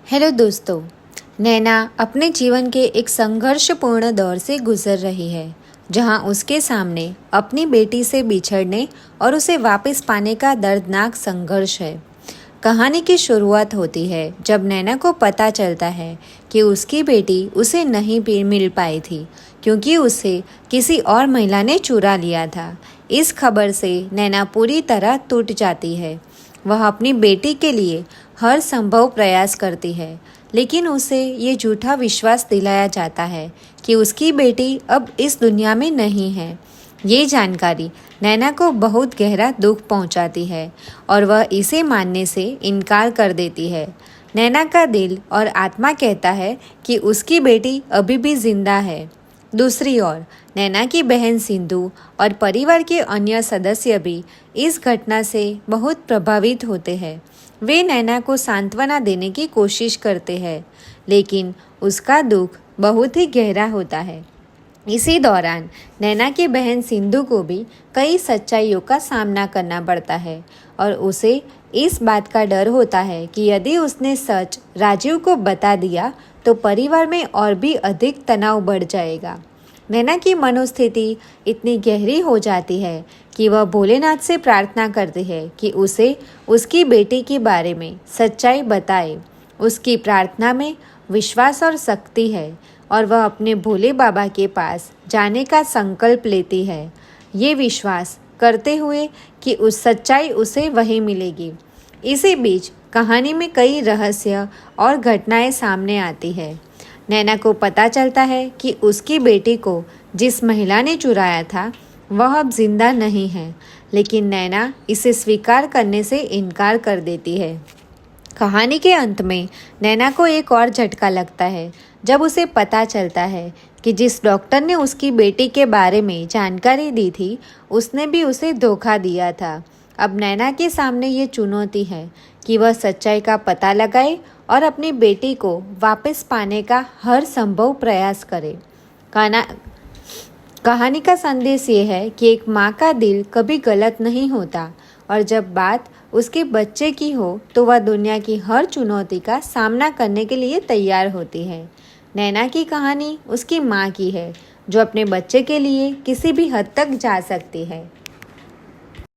Hello दोस्तों। नैना अपने जीवन के एक संघर्षपूर्ण दौर से गुजर रही है, जहां उसके सामने अपनी बेटी से बिछड़ने और उसे वापस पाने का दर्दनाक संघर्ष है। कहानी की शुरुआत होती है जब नैना को पता चलता है कि उसकी बेटी उसे नहीं मिल पाई थी, क्योंकि उसे किसी और महिला ने चुरा लिया था। इस खबर से नैना पूरी तरह टूट जाती है। वह अपनी बेटी के लिए हर संभव प्रयास करती है, लेकिन उसे ये झूठा विश्वास दिलाया जाता है कि उसकी बेटी अब इस दुनिया में नहीं है। ये जानकारी नैना को बहुत गहरा दुख पहुंचाती है और वह इसे मानने से इनकार कर देती है। नैना का दिल और आत्मा कहता है कि उसकी बेटी अभी भी जिंदा है। दूसरी ओर नैना की बहन सिंधु और परिवार के अन्य सदस्य भी इस घटना से बहुत प्रभावित होते हैं। वे नैना को सांत्वना देने की कोशिश करते हैं, लेकिन उसका दुख बहुत ही गहरा होता है। इसी दौरान नैना की बहन सिंधु को भी कई सच्चाइयों का सामना करना पड़ता है और उसे इस बात का डर होता है कि यदि उसने सच राजीव को बता दिया तो परिवार में और भी अधिक तनाव बढ़ जाएगा। नैना की मनोस्थिति इतनी गहरी हो जाती है कि वह भोलेनाथ से प्रार्थना करती है कि उसे उसकी बेटी के बारे में सच्चाई बताए। उसकी प्रार्थना में विश्वास और शक्ति है और वह अपने भोले बाबा के पास जाने का संकल्प लेती है, ये विश्वास करते हुए कि उस सच्चाई उसे वही मिलेगी। इसी बीच कहानी में कई रहस्य और घटनाएं सामने आती है। नैना को पता चलता है कि उसकी बेटी को जिस महिला ने चुराया था वह अब जिंदा नहीं है, लेकिन नैना इसे स्वीकार करने से इनकार कर देती है। कहानी के अंत में नैना को एक और झटका लगता है जब उसे पता चलता है कि जिस डॉक्टर ने उसकी बेटी के बारे में जानकारी दी थी उसने भी उसे धोखा दिया था। अब नैना के सामने ये चुनौती है कि वह सच्चाई का पता लगाए और अपनी बेटी को वापस पाने का हर संभव प्रयास करे। कहानी का संदेश ये है कि एक माँ का दिल कभी गलत नहीं होता और जब बात उसके बच्चे की हो तो वह दुनिया की हर चुनौती का सामना करने के लिए तैयार होती है। नैना की कहानी उसकी माँ की है, जो अपने बच्चे के लिए किसी भी हद तक जा सकती है।